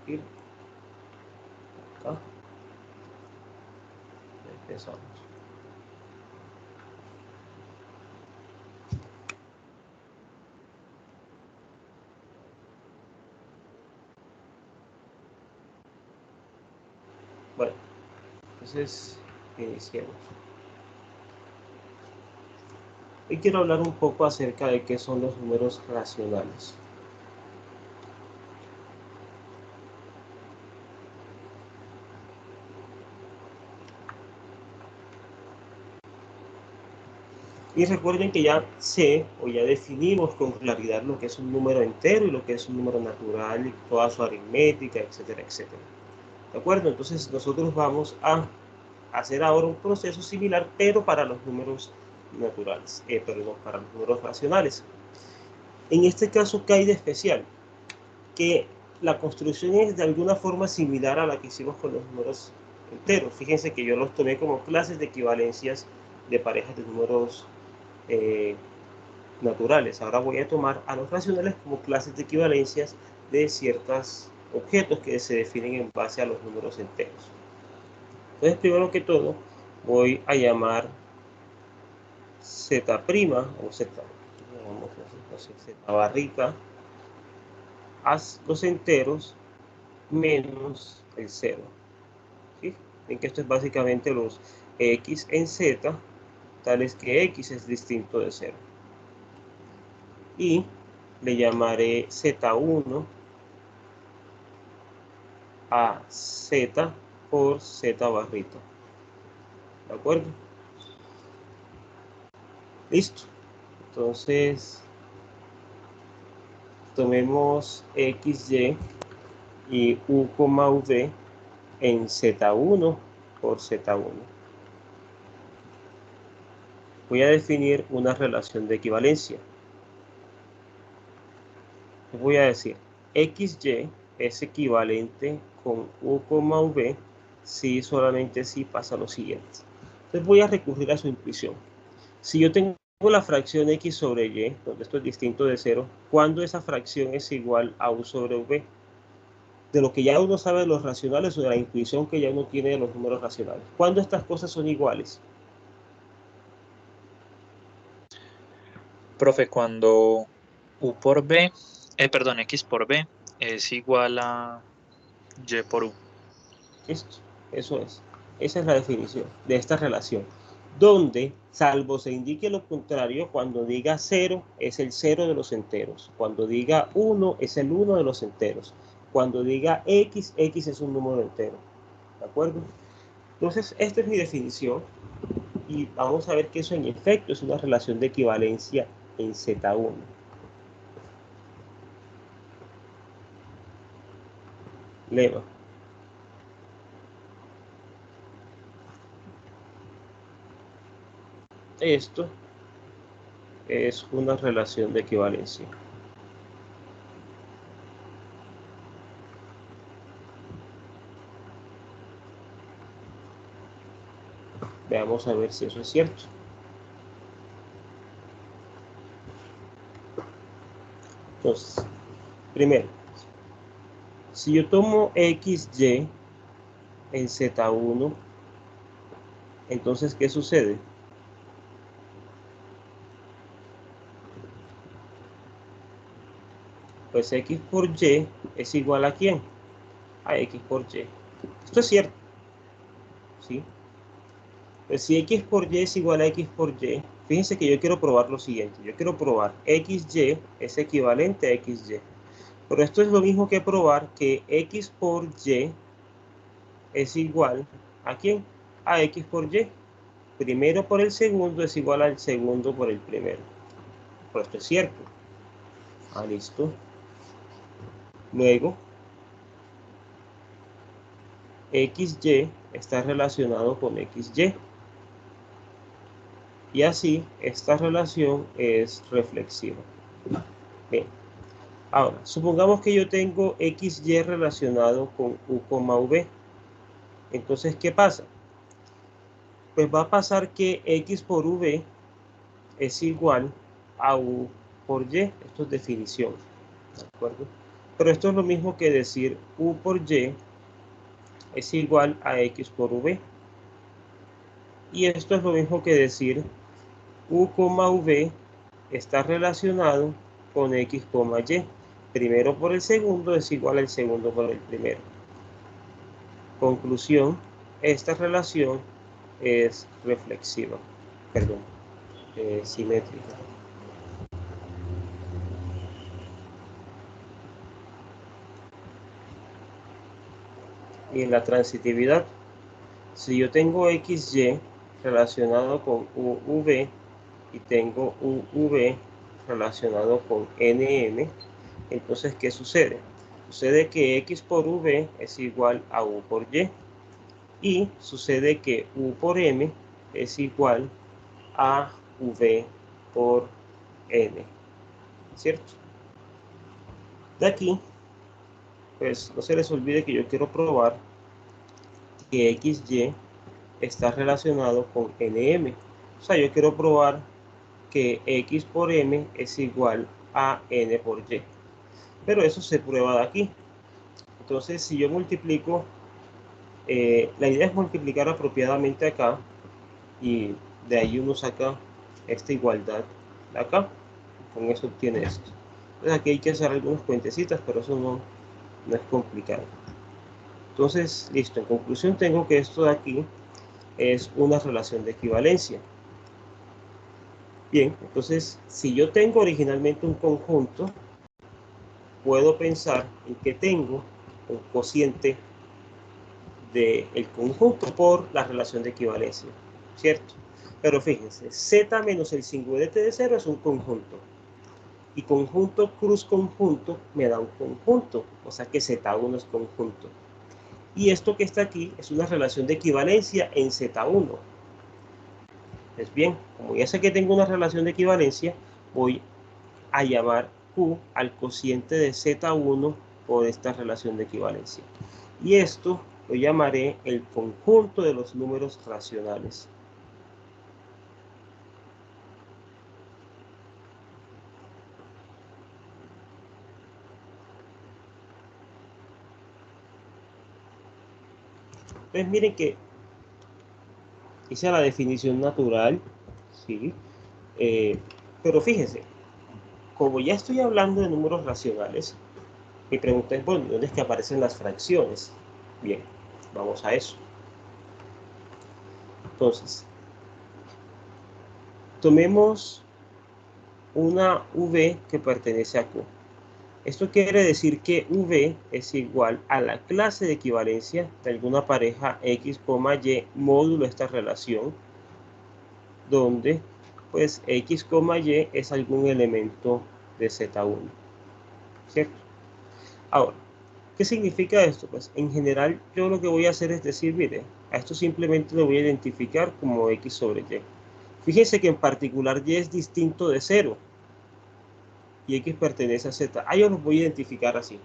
ir acá. Empezamos. Bueno, entonces iniciemos. Hoy quiero hablar un poco acerca de qué son los números racionales. Y recuerden que ya sé o ya definimos con claridad lo que es un número entero y lo que es un número natural y toda su aritmética, etcétera, etcétera. ¿De acuerdo? Entonces nosotros vamos a hacer ahora un proceso similar, pero para los números naturales, perdón, para los números racionales. En este caso, ¿qué hay de especial? Que la construcción es de alguna forma similar a la que hicimos con los números enteros. Fíjense que yo los tomé como clases de equivalencias de parejas de números naturales. Ahora voy a tomar a los racionales como clases de equivalencias de ciertos objetos que se definen en base a los números enteros. Entonces, primero que todo, voy a llamar Z' o Z, Z barrita a los enteros menos el 0. ¿Sí? Ven que esto es básicamente los X en Z, tales que X es distinto de 0. Y le llamaré Z1 a Z por Z barrita. ¿De acuerdo? Listo. Entonces, tomemos XY y U, V en Z1 por Z1. Voy a definir una relación de equivalencia. Voy a decir, XY es equivalente con U, V si solamente si pasa lo siguiente. Entonces voy a recurrir a su intuición. Si yo tengo la fracción X sobre Y, donde esto es distinto de 0, ¿cuándo esa fracción es igual a U sobre V? De lo que ya uno sabe de los racionales o de la intuición que ya uno tiene de los números racionales. ¿Cuándo estas cosas son iguales? Profe, cuando U por B, perdón, X por B es igual a Y por U. Esto, eso es. Esa es la definición de esta relación. Donde, salvo se indique lo contrario, cuando diga 0 es el 0 de los enteros. Cuando diga 1 es el 1 de los enteros. Cuando diga X, X es un número entero. ¿De acuerdo? Entonces, esta es mi definición. Y vamos a ver que eso en efecto es una relación de equivalencia en Z1. Lema. Esto es una relación de equivalencia. Veamos a ver si eso es cierto. Entonces, primero, si yo tomo XY en Z1, entonces, ¿qué sucede? Pues X por Y es igual a ¿quién? A X por Y. Esto es cierto, ¿sí? Pues si X por Y es igual a X por Y, fíjense que yo quiero probar lo siguiente. Yo quiero probar XY es equivalente a XY. Pero esto es lo mismo que probar que X por Y es igual a ¿quién? A X por Y. Primero por el segundo es igual al segundo por el primero. Pero esto es cierto. Ah, listo. Luego, XY está relacionado con XY. Y así, esta relación es reflexiva. Bien. Ahora, supongamos que yo tengo XY relacionado con U, V. Entonces, ¿qué pasa? Pues va a pasar que X por V es igual a U por Y. Esto es definición. ¿De acuerdo? Pero esto es lo mismo que decir u por y es igual a x por v. Y esto es lo mismo que decir u, v está relacionado con x, y. Primero por el segundo es igual al segundo por el primero. Conclusión, esta relación es reflexiva, perdón, simétrica. Y en la transitividad, si yo tengo xy relacionado con uv y tengo uv relacionado con nm, entonces, ¿qué sucede? Sucede que x por v es igual a u por y. Y sucede que u por m es igual a v por n, ¿cierto? De aquí, pues no se les olvide que yo quiero probar que xy está relacionado con nm. O sea, yo quiero probar que x por m es igual a n por y. Pero eso se prueba de aquí. Entonces, si yo multiplico, la idea es multiplicar apropiadamente acá y de ahí uno saca esta igualdad de acá. Con eso obtiene esto. Entonces aquí hay que hacer algunas cuentecitas, pero eso no es complicado. Entonces, listo. En conclusión, tengo que esto de aquí es una relación de equivalencia. Bien, entonces, si yo tengo originalmente un conjunto, puedo pensar en que tengo un cociente del conjunto por la relación de equivalencia, ¿cierto? Pero fíjense, z menos el singularete de 0 es un conjunto. Y conjunto cruz conjunto me da un conjunto, o sea que Z1 es conjunto. Y esto que está aquí es una relación de equivalencia en Z1. Pues bien, como ya sé que tengo una relación de equivalencia, voy a llamar Q al cociente de Z1 por esta relación de equivalencia. Y esto lo llamaré el conjunto de los números racionales. Entonces miren que hice la definición natural, ¿sí? Pero fíjense, como ya estoy hablando de números racionales, mi pregunta es, bueno, ¿dónde es que aparecen las fracciones? Bien, vamos a eso. Entonces, tomemos una v que pertenece a Q. Esto quiere decir que v es igual a la clase de equivalencia de alguna pareja x, y módulo esta relación, donde pues x, y es algún elemento de Z1, ¿cierto? Ahora, ¿qué significa esto? Pues en general yo lo que voy a hacer es decir, mire, a esto simplemente lo voy a identificar como x sobre y. Fíjense que en particular y es distinto de 0 y x pertenece a z. Yo los voy a identificar así.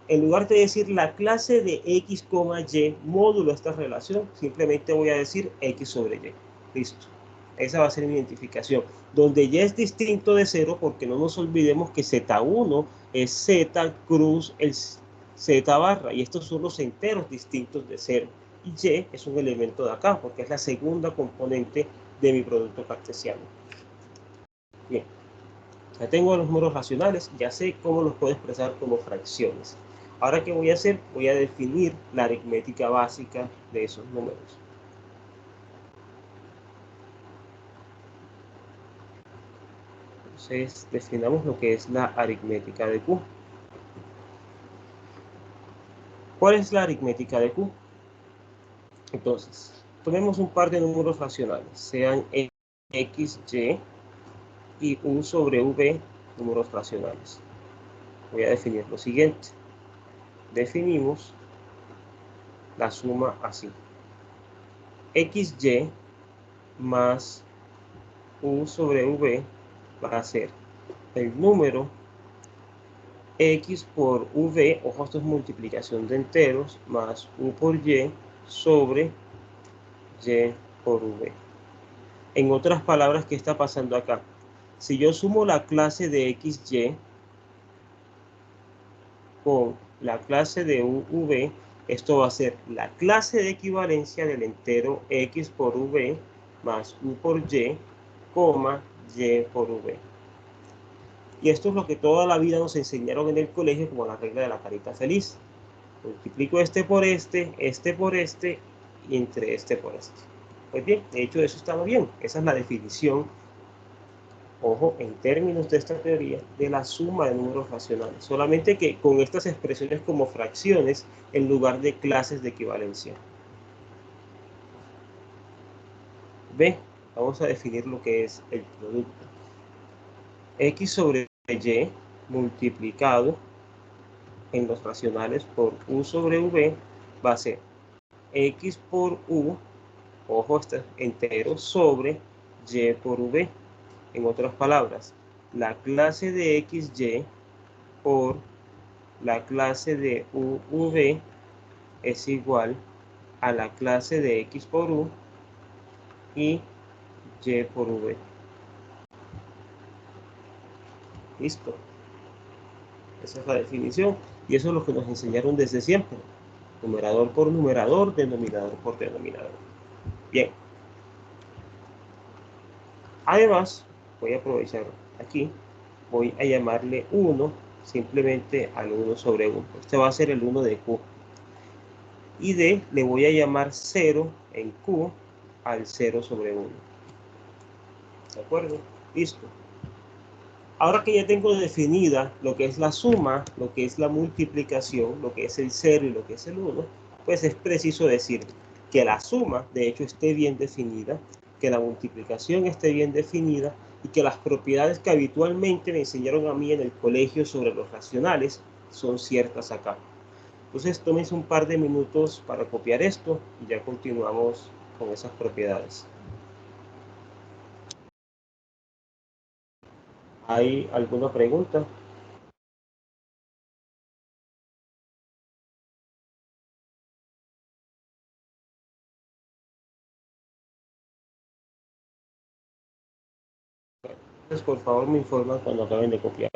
En lugar de decir la clase de x, y módulo esta relación, simplemente voy a decir x sobre y. Listo. Esa va a ser mi identificación. Donde y es distinto de 0, porque no nos olvidemos que z1 es z cruz el z barra, y estos son los enteros distintos de 0. Y y es un elemento de acá, porque es la segunda componente de mi producto cartesiano. Bien, ya tengo los números racionales, ya sé cómo los puedo expresar como fracciones. Ahora, ¿qué voy a hacer? Voy a definir la aritmética básica de esos números. Entonces, definamos lo que es la aritmética de Q. ¿Cuál es la aritmética de Q? Entonces, tomemos un par de números racionales, sean x, y u sobre v, números racionales. Voy a definir lo siguiente. Definimos la suma así. xy más u sobre v va a ser el número x por v, ojo, esto es multiplicación de enteros, más u por y sobre y por v. En otras palabras, ¿qué está pasando acá? Si yo sumo la clase de xy, con la clase de UV, esto va a ser la clase de equivalencia del entero X por V más U por Y, coma, Y por V. Y esto es lo que toda la vida nos enseñaron en el colegio como la regla de la carita feliz. Multiplico este por este y entre este por este. Pues bien, de hecho eso estaba bien. Esa es la definición, ojo, en términos de esta teoría, de la suma de números racionales. Solamente que con estas expresiones como fracciones en lugar de clases de equivalencia. B, vamos a definir lo que es el producto. X sobre Y multiplicado en los racionales por U sobre V va a ser X por U, ojo, este entero, sobre Y por V. En otras palabras, la clase de XY por la clase de UV es igual a la clase de X por U y Y por V. Listo. Esa es la definición y eso es lo que nos enseñaron desde siempre. Numerador por numerador, denominador por denominador. Bien. Además, voy a aprovechar aquí, voy a llamarle 1 simplemente al 1 sobre 1. Este va a ser el 1 de Q. Y D le voy a llamar 0 en Q al 0 sobre 1. ¿De acuerdo? Listo. Ahora que ya tengo definida lo que es la suma, lo que es la multiplicación, lo que es el 0 y lo que es el 1, pues es preciso decir que la suma, de hecho, esté bien definida, que la multiplicación esté bien definida y que las propiedades que habitualmente me enseñaron a mí en el colegio sobre los racionales son ciertas acá. Entonces, tómense un par de minutos para copiar esto y ya continuamos con esas propiedades. ¿Hay alguna pregunta? Entonces, por favor, me informan cuando acaben de copiar.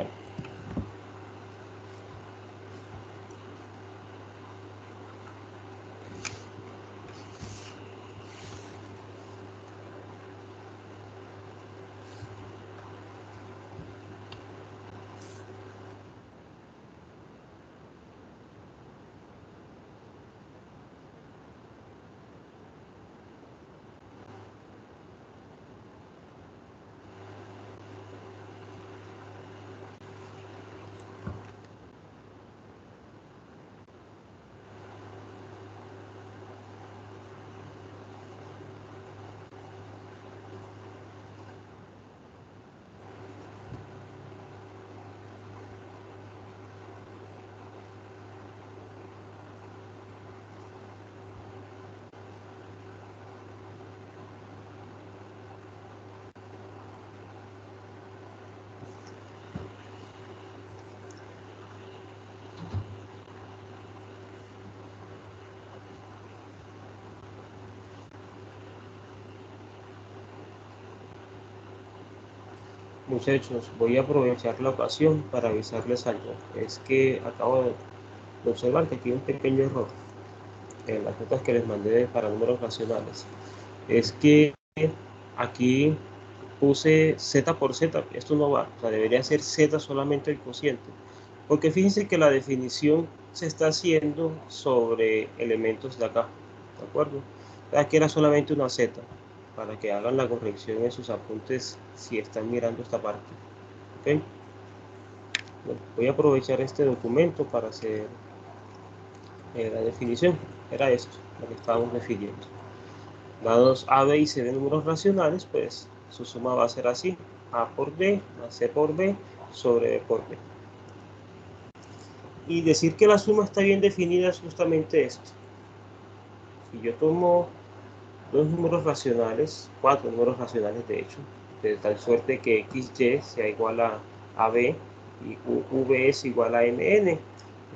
Muchachos, voy a aprovechar la ocasión para avisarles algo. Es que acabo de observar que aquí hay un pequeño error en las notas que les mandé para números racionales. Es que aquí puse z por z, esto no va, o sea, debería ser z solamente el cociente. Porque fíjense que la definición se está haciendo sobre elementos de acá, ¿de acuerdo? Aquí era solamente una z, para que hagan la corrección en sus apuntes si están mirando esta parte. ¿Ok? Bueno, voy a aprovechar este documento para hacer la definición. Era esto, lo que estábamos definiendo. Dados A, B y C de números racionales, pues su suma va a ser así. A por B más C por B sobre B por B. Y decir que la suma está bien definida es justamente esto. Si yo tomo dos números racionales, cuatro números racionales de hecho, de tal suerte que XY sea igual a AB y UV es igual a MN,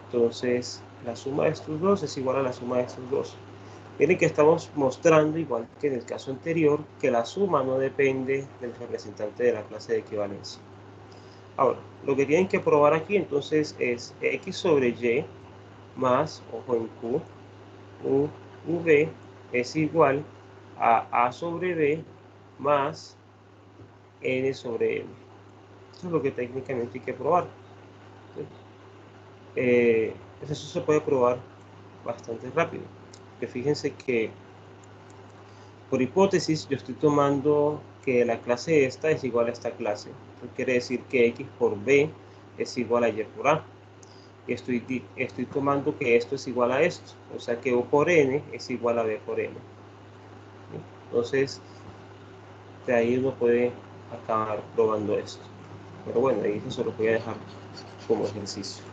entonces la suma de estos dos es igual a la suma de estos dos. Miren que estamos mostrando, igual que en el caso anterior, que la suma no depende del representante de la clase de equivalencia. Ahora, lo que tienen que probar aquí entonces es x sobre y más, ojo en q, v es igual a sobre b más n sobre m. Eso es lo que técnicamente hay que probar. Pues eso se puede probar bastante rápido. Que fíjense que por hipótesis yo estoy tomando que la clase esta es igual a esta clase. Eso quiere decir que x por b es igual a y por a. Y estoy tomando que esto es igual a esto. O sea que o por n es igual a b por n. Entonces, de ahí uno puede acabar probando esto. Pero bueno, ahí eso se lo voy a dejar como ejercicio.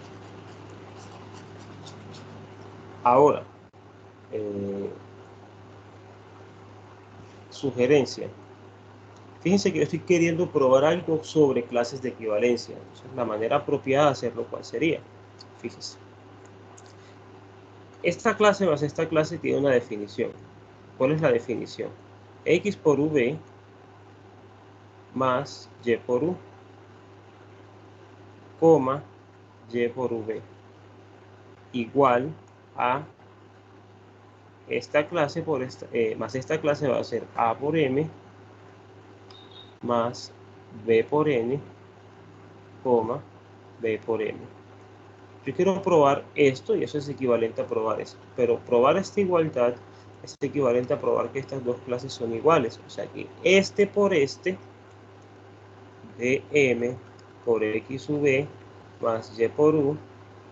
Ahora, sugerencia. Fíjense que yo estoy queriendo probar algo sobre clases de equivalencia. Entonces, la manera apropiada de hacerlo, ¿cuál sería? Fíjense. Esta clase más esta clase tiene una definición. ¿Cuál es la definición? X por v más y por u, coma, y por v, igual a esta clase por esta, más esta clase va a ser a por m más b por n, coma, b por m. Yo quiero probar esto y eso es equivalente a probar esto. Pero probar esta igualdad es equivalente a probar que estas dos clases son iguales. O sea que este por este, dm por x v más y por u,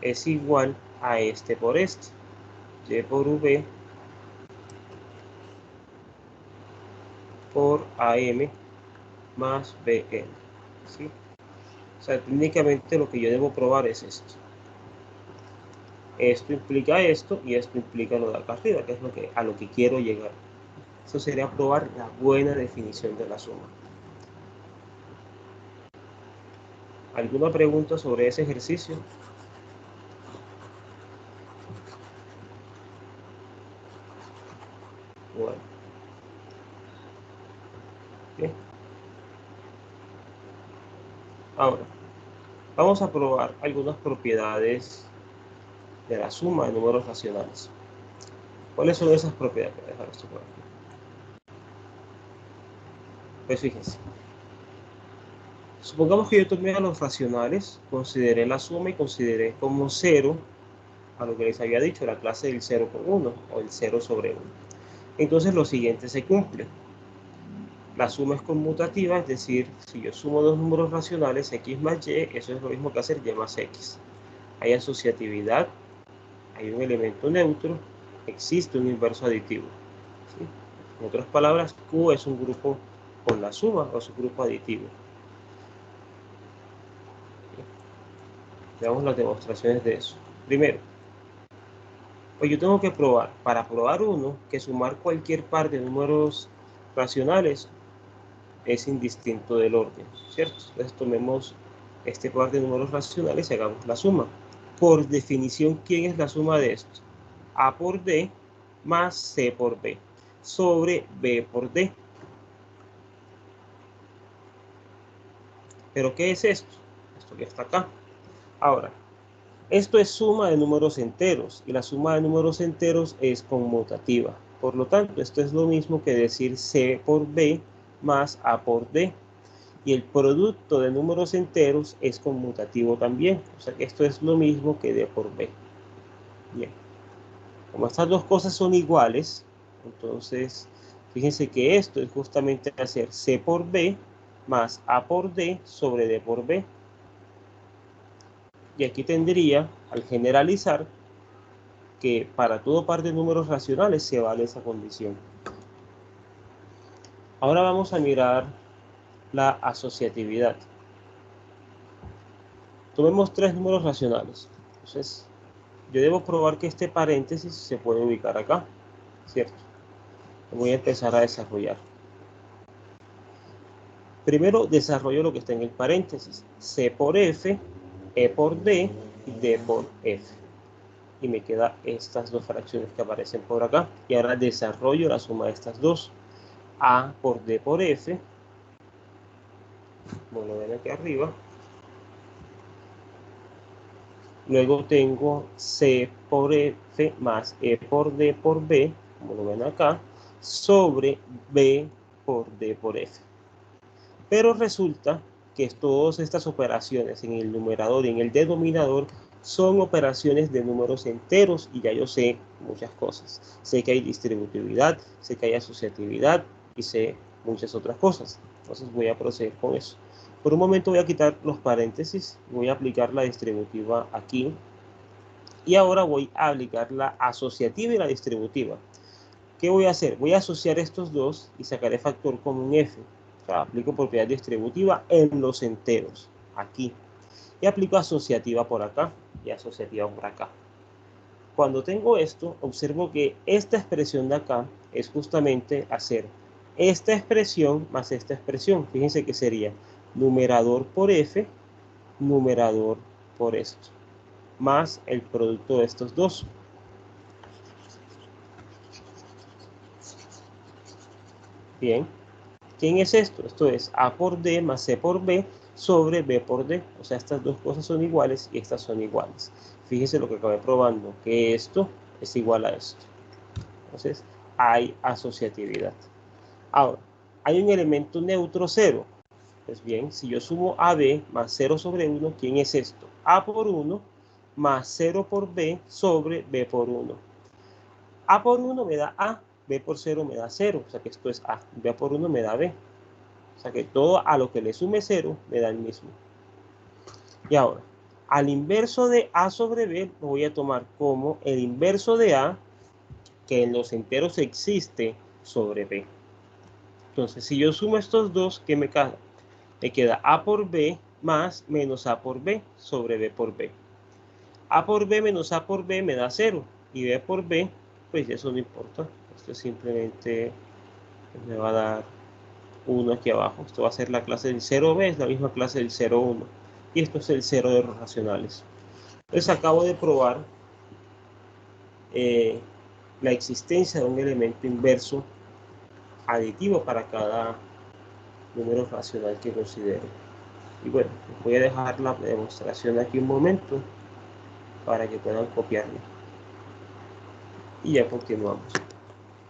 es igual a este por este, y por v por am más bn. ¿Sí? O sea, técnicamente lo que yo debo probar es esto. Esto implica esto y esto implica lo de acá arriba, que es a lo que quiero llegar. Eso sería probar la buena definición de la suma. ¿Alguna pregunta sobre ese ejercicio? Bueno. ¿Bien? Ahora, vamos a probar algunas propiedades de la suma de números racionales. ¿Cuáles son esas propiedades? Voy a dejar esto por aquí. Pues fíjense. Supongamos que yo tomé a los racionales, consideré la suma y consideré como 0 a lo que les había dicho, la clase del 0 por 1 o el 0 sobre 1. Entonces lo siguiente se cumple. La suma es conmutativa, es decir, si yo sumo dos números racionales, x más y, eso es lo mismo que hacer y más x. Hay asociatividad, hay un elemento neutro, existe un inverso aditivo. ¿Sí? En otras palabras, Q es un grupo con la suma o es un grupo aditivo. ¿Sí? Veamos las demostraciones de eso. Primero, pues yo tengo que probar, para probar uno, que sumar cualquier par de números racionales es indistinto del orden, ¿cierto? Entonces tomemos este par de números racionales y hagamos la suma. Por definición, ¿quién es la suma de esto? A por D más C por B sobre B por D. ¿Pero qué es esto? Esto que está acá. Ahora, esto es suma de números enteros y la suma de números enteros es conmutativa. Por lo tanto, esto es lo mismo que decir C por B más A por D. Y el producto de números enteros es conmutativo también. O sea que esto es lo mismo que D por B. Bien. Como estas dos cosas son iguales, entonces fíjense que esto es justamente hacer C por B más A por D sobre D por B. Y aquí tendría, al generalizar, que para todo par de números racionales se vale esa condición. Ahora vamos a mirar la asociatividad. Tomemos tres números racionales. Entonces, yo debo probar que este paréntesis se puede ubicar acá, ¿cierto? Voy a empezar a desarrollar. Primero desarrollo lo que está en el paréntesis. C por F, E por D y D por F. Y me quedan estas dos fracciones que aparecen por acá. Y ahora desarrollo la suma de estas dos. A por D por F, como lo ven aquí arriba, Luego tengo C por F más E por D por B, como lo ven acá, sobre B por D por F. Pero resulta que todas estas operaciones en el numerador y en el denominador son operaciones de números enteros y ya yo sé muchas cosas. Sé que hay distributividad, sé que hay asociatividad y sé muchas otras cosas. Entonces voy a proceder con eso. Por un momento voy a quitar los paréntesis, voy a aplicar la distributiva aquí y ahora voy a aplicar la asociativa y la distributiva. ¿Qué voy a hacer? Voy a asociar estos dos y sacaré factor común f. O sea, aplico propiedad distributiva en los enteros, aquí. Y aplico asociativa por acá y asociativa por acá. Cuando tengo esto, observo que esta expresión de acá es justamente hacer esta expresión más esta expresión. Fíjense que sería numerador por f, numerador por esto, más el producto de estos dos. Bien. ¿Quién es esto? Esto es A por D más C por B sobre B por D. O sea, estas dos cosas son iguales y estas son iguales. Fíjense lo que acabé probando, que esto es igual a esto. Entonces, hay asociatividad. Ahora, hay un elemento neutro 0. Pues bien, si yo sumo AB más 0 sobre 1, ¿quién es esto? A por 1 más 0 por B sobre B por 1. A por 1 me da A, B por 0 me da 0. O sea que esto es A. B por 1 me da B. O sea que todo a lo que le sume 0 me da el mismo. Y ahora, al inverso de A sobre B lo voy a tomar como el inverso de A, que en los enteros existe, sobre B. Entonces, si yo sumo estos dos, ¿qué me queda? Me queda A por B más menos A por B sobre B por B. A por B menos A por B me da 0. Y B por B, pues eso no importa. Esto simplemente me va a dar 1 aquí abajo. Esto va a ser la clase del 0b, es la misma clase del 0,1. Y esto es el 0 de los racionales. Entonces acabo de probar la existencia de un elemento inverso aditivo para cada número racional que considero. Y bueno, voy a dejar la demostración aquí un momento para que puedan copiarlo. Y ya continuamos.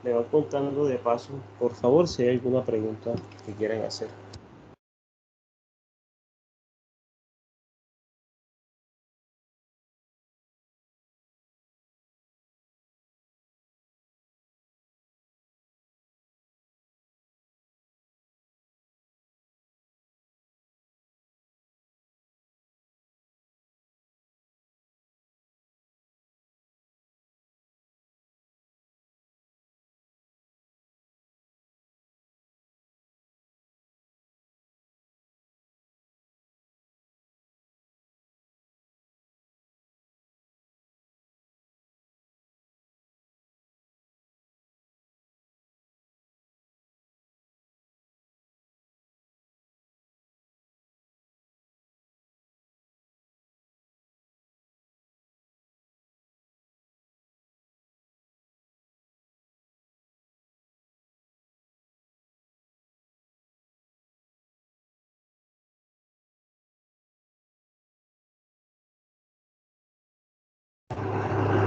Me van contando de paso, por favor, si hay alguna pregunta que quieran hacer.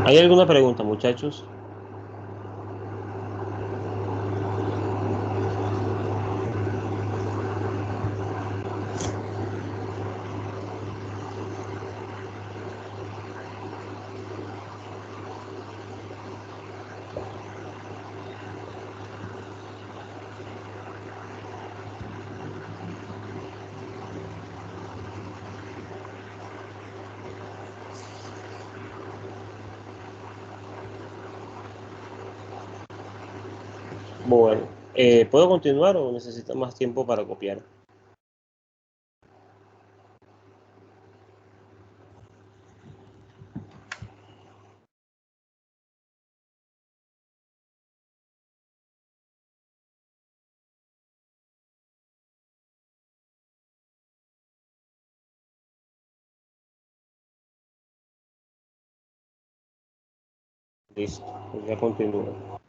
¿Hay alguna pregunta, muchachos? Bueno, ¿puedo continuar o necesito más tiempo para copiar? Listo, pues ya continúo.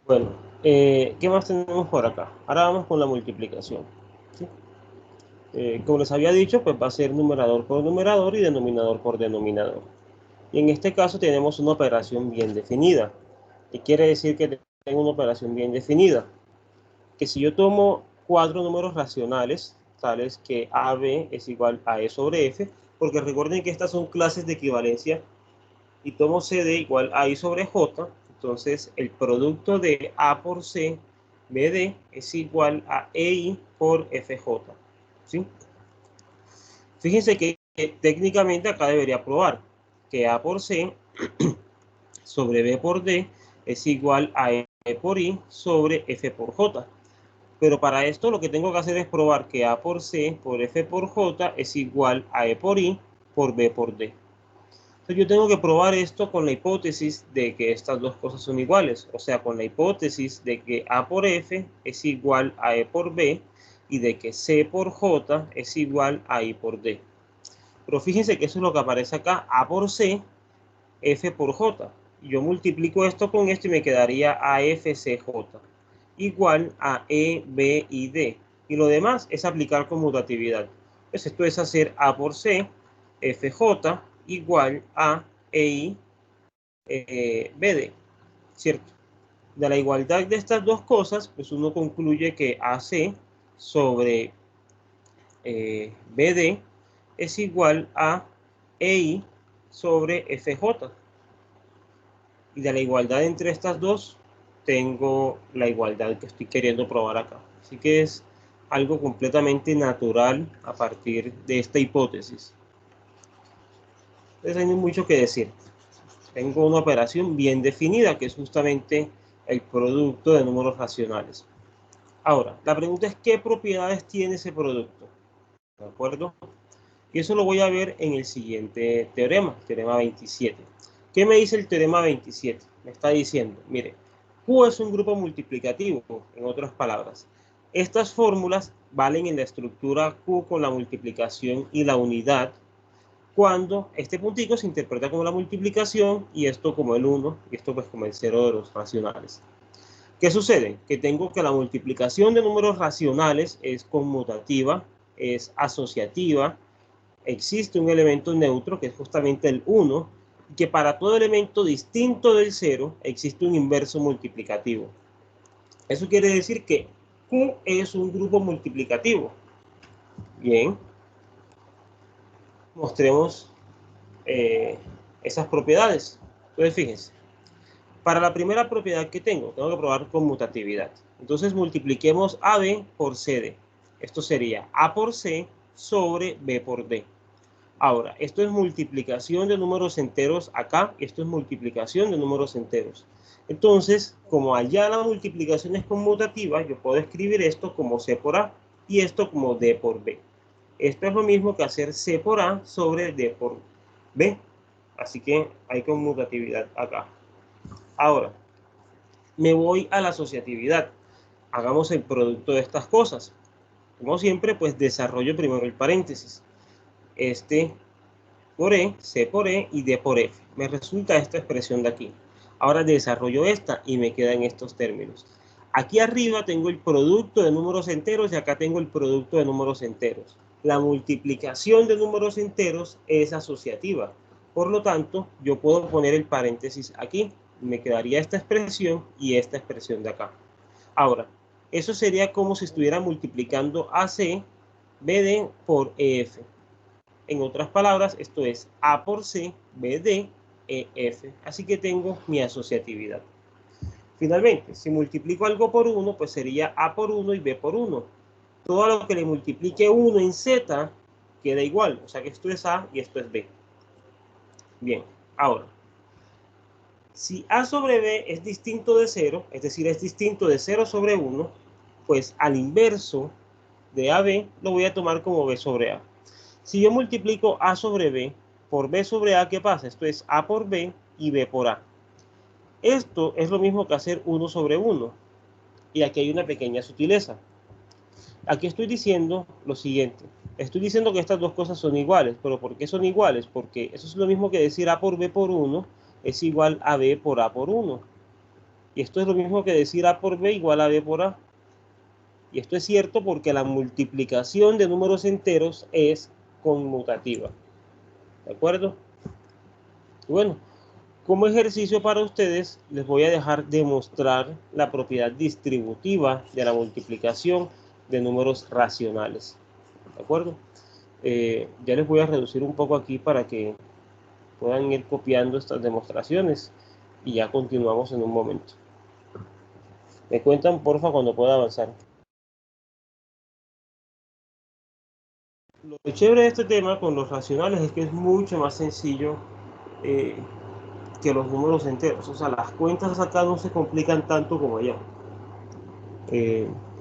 Bueno, ¿qué más tenemos por acá? Ahora vamos con la multiplicación. ¿Sí? Como les había dicho, pues va a ser numerador por numerador y denominador por denominador. Y en este caso tenemos una operación bien definida. ¿Qué quiere decir que tengo una operación bien definida? Que si yo tomo cuatro números racionales, tales que AB es igual a E sobre F, porque recuerden que estas son clases de equivalencia, y tomo CD igual a I sobre J, entonces el producto de A por C, BD, es igual a EI por FJ. ¿Sí? Fíjense que técnicamente acá debería probar que A por C sobre B por D es igual a E por I sobre F por J. Pero para esto lo que tengo que hacer es probar que A por C por F por J es igual a E por I por B por D. Entonces yo tengo que probar esto con la hipótesis de que estas dos cosas son iguales, o sea, con la hipótesis de que A por F es igual a E por B y de que C por J es igual a I por D. Pero fíjense que eso es lo que aparece acá, A por C, F por J. Yo multiplico esto con esto y me quedaría AFCJ igual a E, B y D. Y lo demás es aplicar conmutatividad. Pues esto es hacer A por C, FJ igual a EI, BD, ¿cierto? De la igualdad de estas dos cosas, pues uno concluye que AC sobre BD es igual a EI sobre FJ. Y de la igualdad entre estas dos, tengo la igualdad que estoy queriendo probar acá. Así que es algo completamente natural a partir de esta hipótesis. Entonces hay mucho que decir. Tengo una operación bien definida, que es justamente el producto de números racionales. Ahora, la pregunta es, ¿qué propiedades tiene ese producto? ¿De acuerdo? Y eso lo voy a ver en el siguiente teorema, teorema 27. ¿Qué me dice el teorema 27? Me está diciendo, mire, Q es un grupo multiplicativo, en otras palabras. Estas fórmulas valen en la estructura Q con la multiplicación y la unidad, cuando este puntico se interpreta como la multiplicación y esto como el 1 y esto pues como el 0 de los racionales. ¿Qué sucede? Que tengo que la multiplicación de números racionales es conmutativa, es asociativa, existe un elemento neutro que es justamente el 1, y que para todo elemento distinto del 0 existe un inverso multiplicativo. Eso quiere decir que Q es un grupo multiplicativo. Bien, mostremos esas propiedades. Entonces, fíjense, para la primera propiedad que tengo que probar conmutatividad. Entonces, multipliquemos AB por CD. Esto sería A por C sobre B por D. Ahora, esto es multiplicación de números enteros acá, esto es multiplicación de números enteros. Entonces, como allá la multiplicación es conmutativa, yo puedo escribir esto como C por A y esto como D por B. Esto es lo mismo que hacer C por A sobre D por B. Así que hay conmutatividad acá. Ahora, me voy a la asociatividad. Hagamos el producto de estas cosas. Como siempre, pues desarrollo primero el paréntesis. Este por E, C por E y D por F. Me resulta esta expresión de aquí. Ahora desarrollo esta y me queda en estos términos. Aquí arriba tengo el producto de números enteros y acá tengo el producto de números enteros. La multiplicación de números enteros es asociativa. Por lo tanto, yo puedo poner el paréntesis aquí. Me quedaría esta expresión y esta expresión de acá. Ahora, eso sería como si estuviera multiplicando AC, BD por EF. En otras palabras, esto es A por C, BD, EF. Así que tengo mi asociatividad. Finalmente, si multiplico algo por 1, pues sería A por 1 y B por 1. Todo lo que le multiplique 1 en Z queda igual. O sea que esto es A y esto es B. Bien, ahora, si A sobre B es distinto de 0, es decir, es distinto de 0 sobre 1, pues al inverso de AB lo voy a tomar como B sobre A. Si yo multiplico A sobre B por B sobre A, ¿qué pasa? Esto es A por B y B por A. Esto es lo mismo que hacer 1 sobre 1. Y aquí hay una pequeña sutileza. Aquí estoy diciendo lo siguiente. Estoy diciendo que estas dos cosas son iguales. ¿Pero por qué son iguales? Porque eso es lo mismo que decir A por B por 1 es igual a B por A por 1. Y esto es lo mismo que decir A por B igual a B por A. Y esto es cierto porque la multiplicación de números enteros es conmutativa. ¿De acuerdo? Y bueno, como ejercicio para ustedes, les voy a dejar demostrar la propiedad distributiva de la multiplicación de números racionales. ¿De acuerdo? Ya les voy a reducir un poco aquí para que puedan ir copiando estas demostraciones y ya continuamos en un momento. Me cuentan, porfa, cuando pueda avanzar. Lo chévere de este tema con los racionales es que es mucho más sencillo que los números enteros. O sea, las cuentas acá no se complican tanto como allá.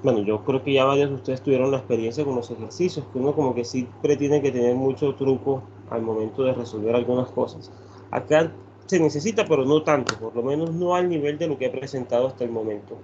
Bueno, yo creo que ya varios de ustedes tuvieron la experiencia con los ejercicios, que uno como que siempre tiene que tener mucho truco al momento de resolver algunas cosas. Acá se necesita, pero no tanto, por lo menos no al nivel de lo que he presentado hasta el momento.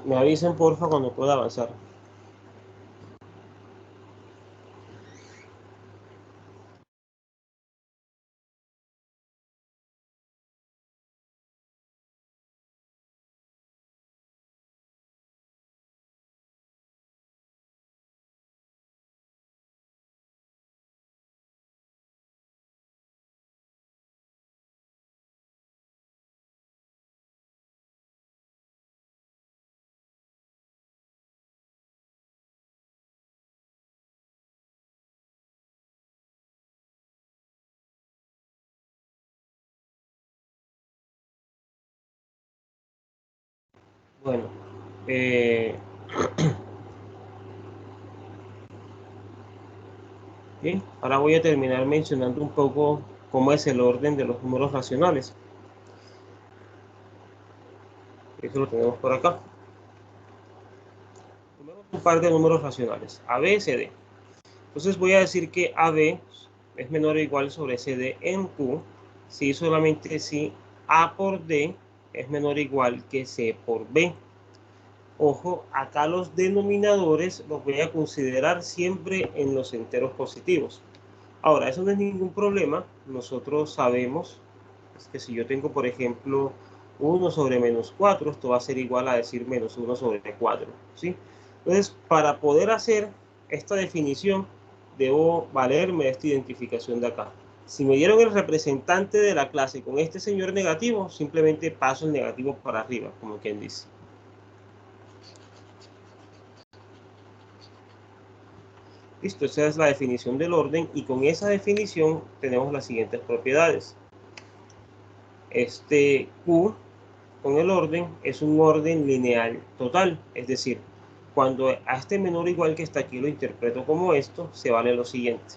Me avisen, porfa, cuando pueda avanzar. Bueno, bien, ahora voy a terminar mencionando un poco cómo es el orden de los números racionales. Eso lo tenemos por acá. Primero un par de números racionales, AB, CD. Entonces voy a decir que AB es menor o igual sobre CD en Q, si solamente si A por D es menor o igual que C por B. Ojo, acá los denominadores los voy a considerar siempre en los enteros positivos. Ahora, eso no es ningún problema. Nosotros sabemos que si yo tengo, por ejemplo, 1 sobre menos 4, esto va a ser igual a decir menos 1 sobre 4, ¿sí? Entonces, para poder hacer esta definición, debo valerme de esta identificación de acá. Si me dieron el representante de la clase con este señor negativo, simplemente paso el negativo para arriba, como quien dice. Listo, esa es la definición del orden y con esa definición tenemos las siguientes propiedades. Este Q con el orden es un orden lineal total, es decir, cuando a este menor o igual que está aquí lo interpreto como esto, se vale lo siguiente.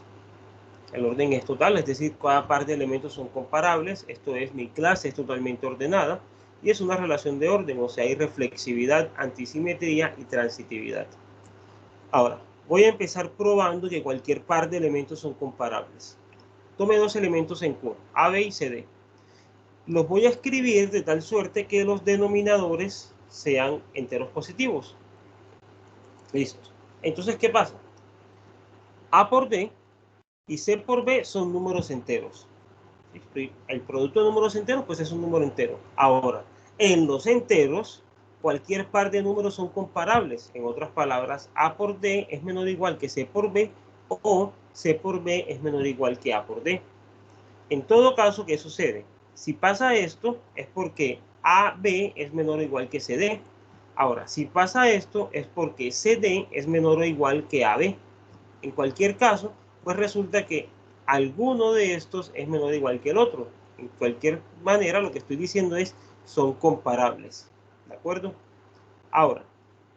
El orden es total, es decir, cada par de elementos son comparables, esto es, mi clase es totalmente ordenada y es una relación de orden, o sea, hay reflexividad, antisimetría y transitividad. Ahora, voy a empezar probando que cualquier par de elementos son comparables. Tome dos elementos en Q, A, B y C, D. Los voy a escribir de tal suerte que los denominadores sean enteros positivos. Listo. Entonces, ¿qué pasa? A por D y C por B son números enteros. El producto de números enteros, pues es un número entero. Ahora, en los enteros, cualquier par de números son comparables. En otras palabras, A por D es menor o igual que C por B o C por B es menor o igual que A por D. En todo caso, ¿qué sucede? Si pasa esto, es porque AB es menor o igual que CD. Ahora, si pasa esto, es porque CD es menor o igual que AB. En cualquier caso, pues resulta que alguno de estos es menor o igual que el otro. En cualquier manera, lo que estoy diciendo es, son comparables. ¿De acuerdo? Ahora,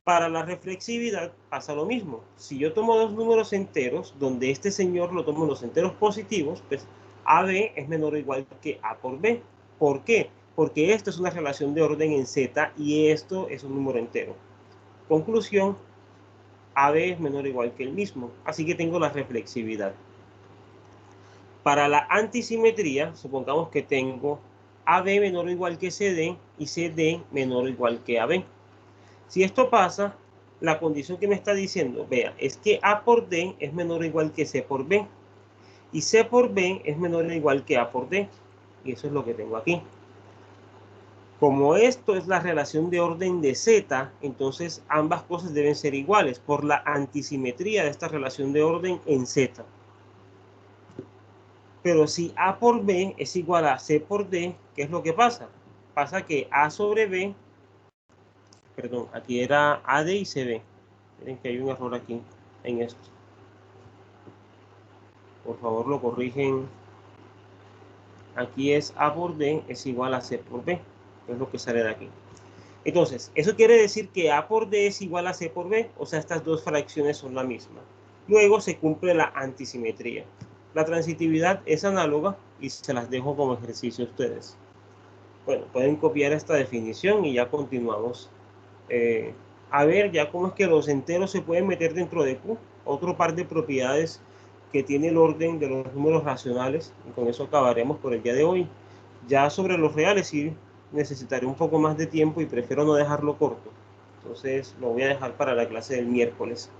para la reflexividad pasa lo mismo. Si yo tomo dos números enteros, donde este señor lo tomo en los enteros positivos, pues AB es menor o igual que A por B. ¿Por qué? Porque esto es una relación de orden en Z y esto es un número entero. Conclusión, AB es menor o igual que el mismo. Así que tengo la reflexividad. Para la antisimetría, supongamos que tengo AB menor o igual que CD y CD menor o igual que AB. Si esto pasa, la condición que me está diciendo, vea, es que A por D es menor o igual que C por B. Y C por B es menor o igual que A por D. Y eso es lo que tengo aquí. Como esto es la relación de orden de Z, entonces ambas cosas deben ser iguales por la antisimetría de esta relación de orden en Z. Pero si A por B es igual a C por D, ¿qué es lo que pasa? Pasa que A sobre B, perdón, aquí era AD y CB. Miren que hay un error aquí en esto. Por favor, lo corrigen. Aquí es A por D es igual a C por B, que es lo que sale de aquí. Entonces, eso quiere decir que A por D es igual a C por B, o sea, estas dos fracciones son la misma. Luego se cumple la antisimetría. La transitividad es análoga y se las dejo como ejercicio a ustedes. Bueno, pueden copiar esta definición y ya continuamos. A ver ya cómo es que los enteros se pueden meter dentro de Q. Otro par de propiedades que tiene el orden de los números racionales. Y con eso acabaremos por el día de hoy. Ya sobre los reales sí necesitaré un poco más de tiempo y prefiero no dejarlo corto. Entonces lo voy a dejar para la clase del miércoles.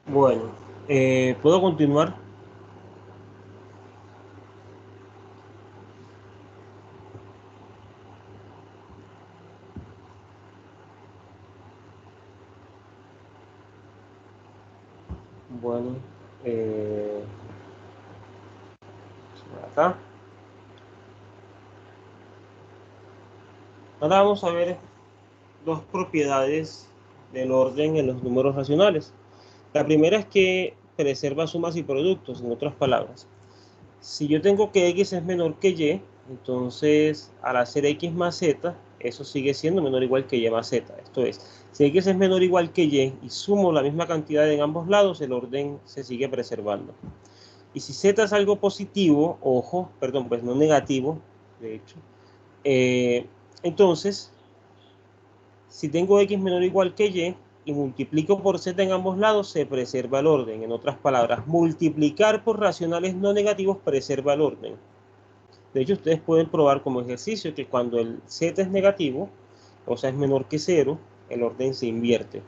Bueno, ¿puedo continuar? Bueno, eh, acá. Ahora vamos a ver dos propiedades del orden en los números racionales. La primera es que preserva sumas y productos, en otras palabras. Si yo tengo que x es menor que y, entonces al hacer x más z, eso sigue siendo menor o igual que y más z. Esto es, si x es menor o igual que y sumo la misma cantidad en ambos lados, el orden se sigue preservando. Y si z es algo positivo, ojo, perdón, pues no negativo, de hecho, entonces si tengo x menor o igual que y multiplico por z en ambos lados, se preserva el orden. En otras palabras, multiplicar por racionales no negativos preserva el orden. De hecho, ustedes pueden probar como ejercicio que cuando el z es negativo, o sea, es menor que 0, el orden se invierte.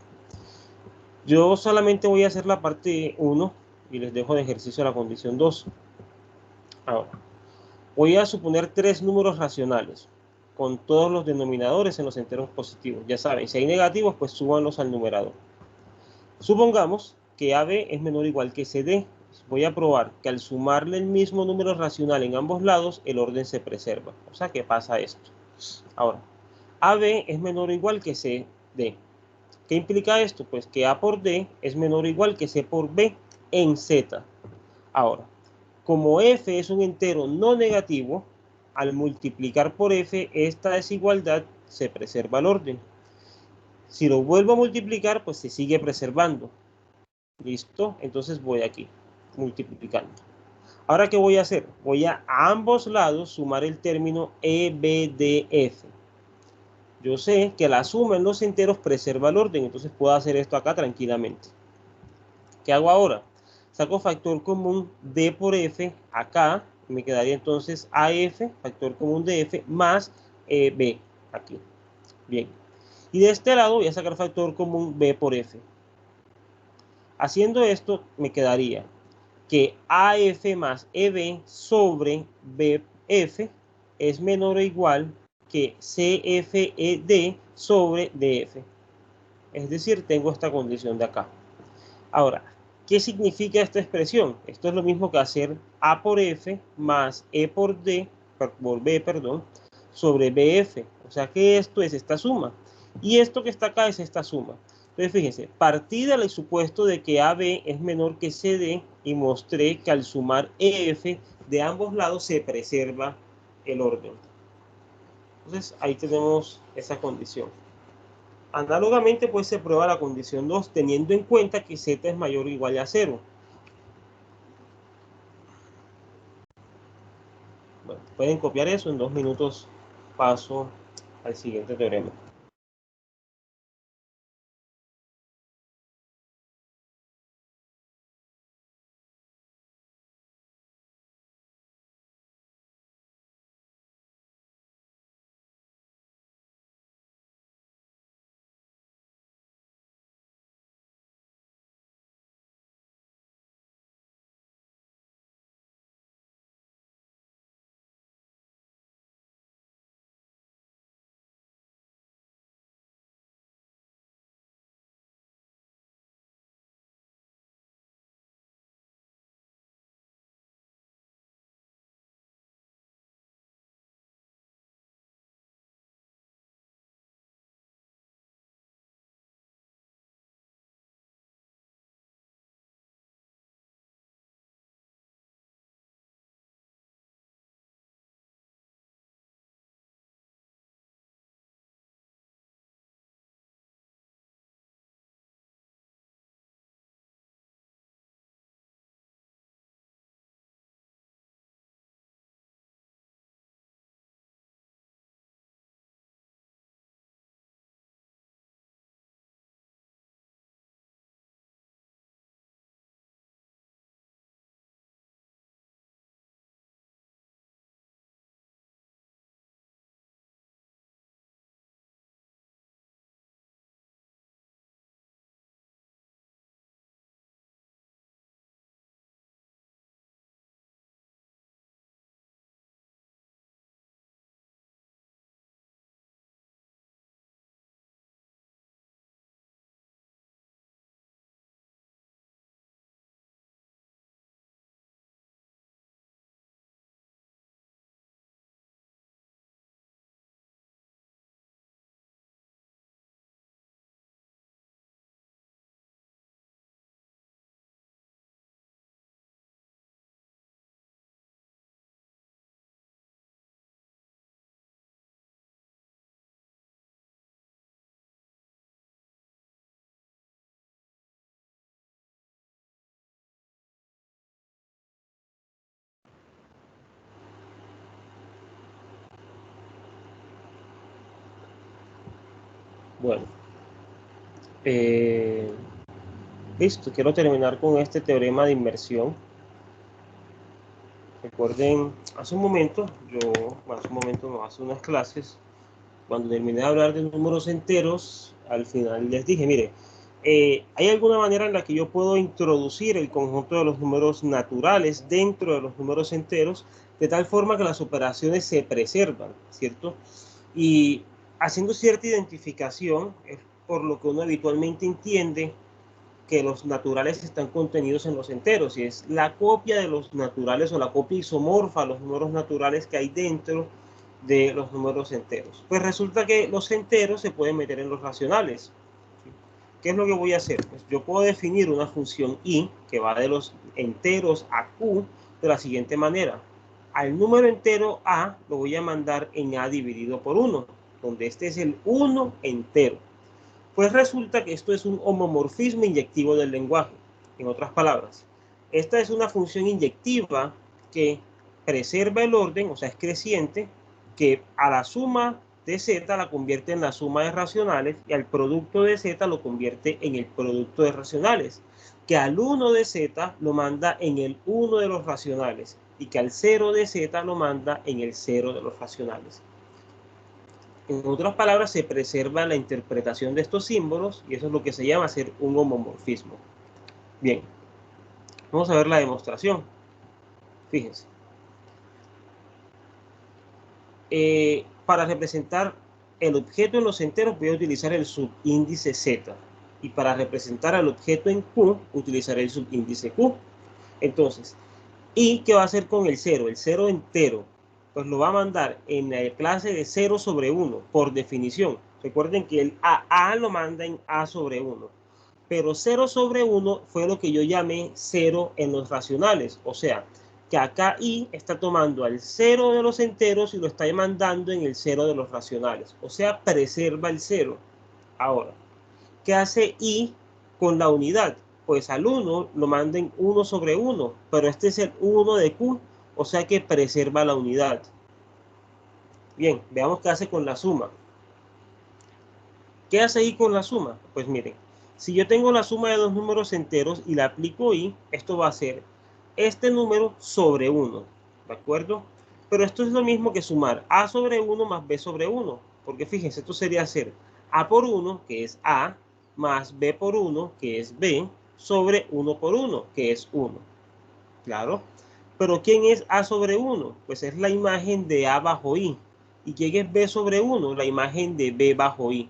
Yo solamente voy a hacer la parte 1 y les dejo de ejercicio la condición 2. Ahora, voy a suponer tres números racionales con todos los denominadores en los enteros positivos. Ya saben, si hay negativos, pues súbanlos al numerador. Supongamos que AB es menor o igual que CD. Voy a probar que al sumarle el mismo número racional en ambos lados, el orden se preserva. O sea, ¿qué pasa esto? Ahora, AB es menor o igual que CD. ¿Qué implica esto? Pues que A por D es menor o igual que C por B en Z. Ahora, como F es un entero no negativo, al multiplicar por F, esta desigualdad se preserva el orden. Si lo vuelvo a multiplicar, pues se sigue preservando. ¿Listo? Entonces voy aquí, multiplicando. Ahora, ¿qué voy a hacer? Voy a ambos lados sumar el término EBDF. Yo sé que la suma en los enteros preserva el orden, entonces puedo hacer esto acá tranquilamente. ¿Qué hago ahora? Saco factor común D por F acá, me quedaría entonces AF, factor común de F, más B, aquí. Bien. Y de este lado voy a sacar factor común B por F. Haciendo esto, me quedaría que AF más EB sobre BF es menor o igual que CFED sobre DF. Es decir, tengo esta condición de acá. Ahora, ¿qué significa esta expresión? Esto es lo mismo que hacer A por F más E por D, por B, perdón, sobre BF. O sea que esto es esta suma. Y esto que está acá es esta suma. Entonces, fíjense, partí del supuesto de que AB es menor que CD y mostré que al sumar EF de ambos lados se preserva el orden. Entonces, ahí tenemos esa condición. Análogamente, pues se prueba la condición 2 teniendo en cuenta que z es mayor o igual a 0. Bueno, pueden copiar eso, en 2 minutos paso al siguiente teorema. Bueno, listo, quiero terminar con este teorema de inversión. Recuerden, hace un momento, hace unas clases, cuando terminé de hablar de números enteros, al final les dije, mire, ¿hay alguna manera en la que yo puedo introducir el conjunto de los números naturales dentro de los números enteros, de tal forma que las operaciones se preservan, ¿cierto? Y haciendo cierta identificación, es por lo que uno habitualmente entiende que los naturales están contenidos en los enteros, y es la copia de los naturales o la copia isomorfa de los números naturales que hay dentro de los números enteros. Pues resulta que los enteros se pueden meter en los racionales. ¿Qué es lo que voy a hacer? Pues yo puedo definir una función i que va de los enteros a q de la siguiente manera. Al número entero a lo voy a mandar en a dividido por 1, donde este es el 1 entero. Pues resulta que esto es un homomorfismo inyectivo del lenguaje. En otras palabras, esta es una función inyectiva que preserva el orden, o sea, es creciente, que a la suma de z la convierte en la suma de racionales y al producto de z lo convierte en el producto de racionales, que al 1 de z lo manda en el 1 de los racionales y que al 0 de z lo manda en el 0 de los racionales. En otras palabras, se preserva la interpretación de estos símbolos y eso es lo que se llama hacer un homomorfismo. Bien, vamos a ver la demostración. Fíjense. Para representar el objeto en los enteros voy a utilizar el subíndice z. Y para representar al objeto en q, utilizaré el subíndice q. Entonces, ¿y qué va a hacer con el 0? El 0 entero, pues lo va a mandar en la clase de 0 sobre 1, por definición. Recuerden que el a lo manda en a sobre 1. Pero 0 sobre 1 fue lo que yo llamé 0 en los racionales. O sea, que acá i está tomando al 0 de los enteros y lo está mandando en el 0 de los racionales. O sea, preserva el 0. Ahora, ¿qué hace i con la unidad? Pues al 1 lo manda en 1 sobre 1, pero este es el 1 de q, o sea que preserva la unidad. Bien, veamos qué hace con la suma. ¿Qué hace i con la suma? Pues miren, si yo tengo la suma de dos números enteros y la aplico i, esto va a ser este número sobre 1, ¿de acuerdo? Pero esto es lo mismo que sumar a sobre 1 más b sobre 1, porque fíjense, esto sería hacer a por 1, que es a, más b por 1, que es b, sobre 1 por 1, que es 1. Claro. Pero ¿quién es a sobre 1? Pues es la imagen de a bajo i. ¿Y quién es b sobre 1? La imagen de b bajo i.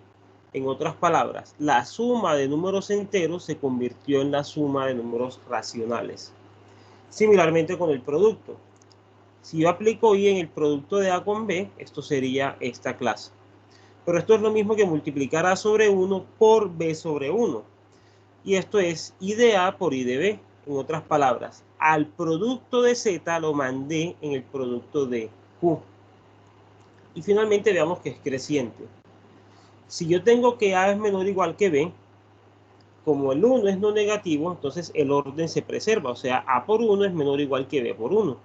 En otras palabras, la suma de números enteros se convirtió en la suma de números racionales. Similarmente con el producto. Si yo aplico i en el producto de a con b, esto sería esta clase. Pero esto es lo mismo que multiplicar a sobre 1 por b sobre 1. Y esto es i de a por i de b. En otras palabras, al producto de z lo mandé en el producto de q. Y finalmente veamos que es creciente. Si yo tengo que a es menor o igual que b, como el 1 es no negativo, entonces el orden se preserva. O sea, a por 1 es menor o igual que b por 1.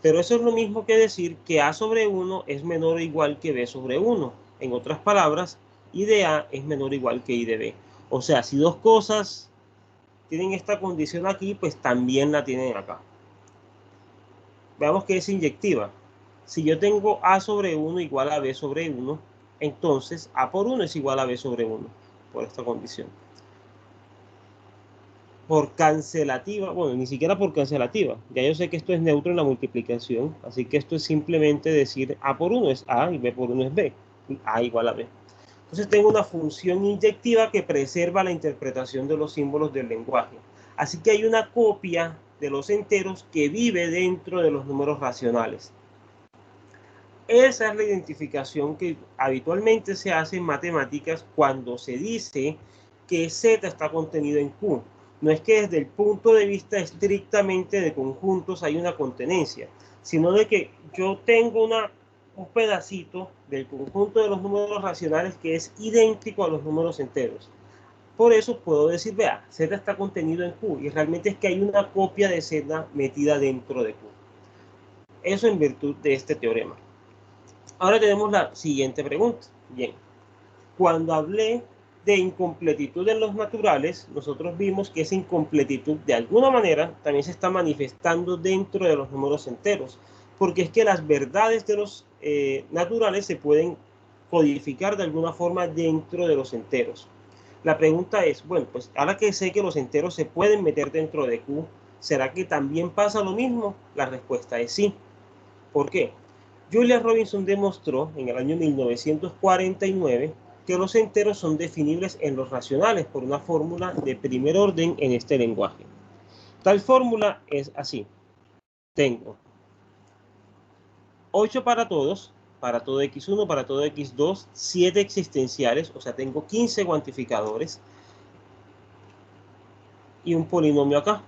Pero eso es lo mismo que decir que a sobre 1 es menor o igual que b sobre 1. En otras palabras, i de a es menor o igual que i de b. O sea, si dos cosas tienen esta condición aquí, pues también la tienen acá. Veamos que es inyectiva. Si yo tengo a sobre 1 igual a b sobre 1, entonces a por 1 es igual a b sobre 1, por esta condición. Por cancelativa, bueno, ni siquiera por cancelativa. Ya yo sé que esto es neutro en la multiplicación, así que esto es simplemente decir a por 1 es a y b por 1 es b. Y a igual a b. Entonces tengo una función inyectiva que preserva la interpretación de los símbolos del lenguaje. Así que hay una copia de los enteros que vive dentro de los números racionales. Esa es la identificación que habitualmente se hace en matemáticas cuando se dice que z está contenido en q. No es que desde el punto de vista estrictamente de conjuntos hay una contenencia, sino de que yo tengo un pedacito del conjunto de los números racionales que es idéntico a los números enteros. Por eso puedo decir, vea, z está contenido en q, y realmente es que hay una copia de z metida dentro de q. Eso en virtud de este teorema. Ahora tenemos la siguiente pregunta. Bien, Cuando hablé de incompletitud en los naturales, nosotros vimos que esa incompletitud de alguna manera también se está manifestando dentro de los números enteros, porque es que las verdades de los naturales se pueden codificar de alguna forma dentro de los enteros. La pregunta es, bueno, pues ahora que sé que los enteros se pueden meter dentro de Q, ¿será que también pasa lo mismo? La respuesta es sí. ¿Por qué? Julia Robinson demostró en el año 1949 que los enteros son definibles en los racionales por una fórmula de primer orden en este lenguaje. Tal fórmula es así. Tengo 8 para todo x1, para todo x2, 7 existenciales, o sea, tengo 15 cuantificadores y un polinomio acá,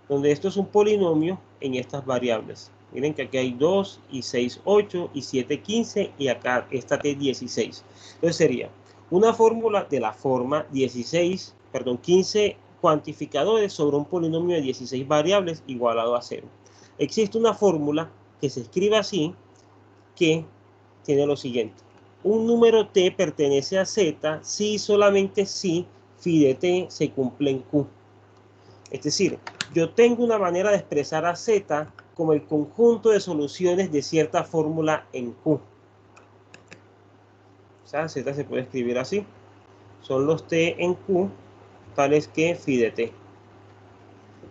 donde esto es un polinomio en estas variables. Miren que aquí hay 2 y 6, 8 y 7, 15 y acá esta t 16. Entonces sería una fórmula de la forma 15 cuantificadores sobre un polinomio de 16 variables igualado a 0. Existe una fórmula que se escribe así que tiene lo siguiente. Un número t pertenece a z si solamente si phi de t se cumple en q. Es decir, yo tengo una manera de expresar a z como el conjunto de soluciones de cierta fórmula en Q. O sea, z se puede escribir así. Son los t en Q, tales que phi de t.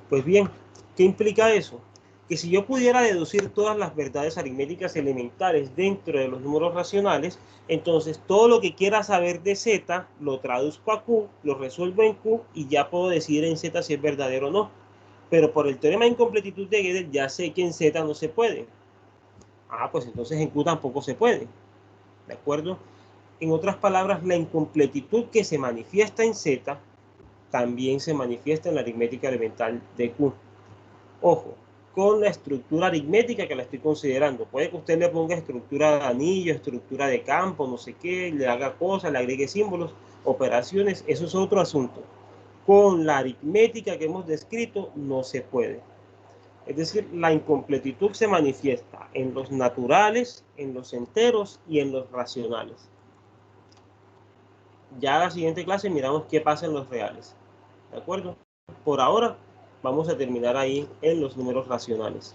Pues bien, ¿qué implica eso? Que si yo pudiera deducir todas las verdades aritméticas elementales dentro de los números racionales, entonces todo lo que quiera saber de z lo traduzco a Q, lo resuelvo en Q y ya puedo decidir en z si es verdadero o no. Pero por el teorema de incompletitud de Gödel ya sé que en Z no se puede. Pues entonces en Q tampoco se puede. ¿De acuerdo? En otras palabras, la incompletitud que se manifiesta en Z también se manifiesta en la aritmética elemental de Q. Ojo, con la estructura aritmética que la estoy considerando. Puede que usted le ponga estructura de anillo, estructura de campo, no sé qué, le haga cosas, le agregue símbolos, operaciones, eso es otro asunto. Con la aritmética que hemos descrito no se puede. Es decir, la incompletitud se manifiesta en los naturales, en los enteros y en los racionales. Ya en la siguiente clase miramos qué pasa en los reales. ¿De acuerdo? Por ahora vamos a terminar ahí en los números racionales.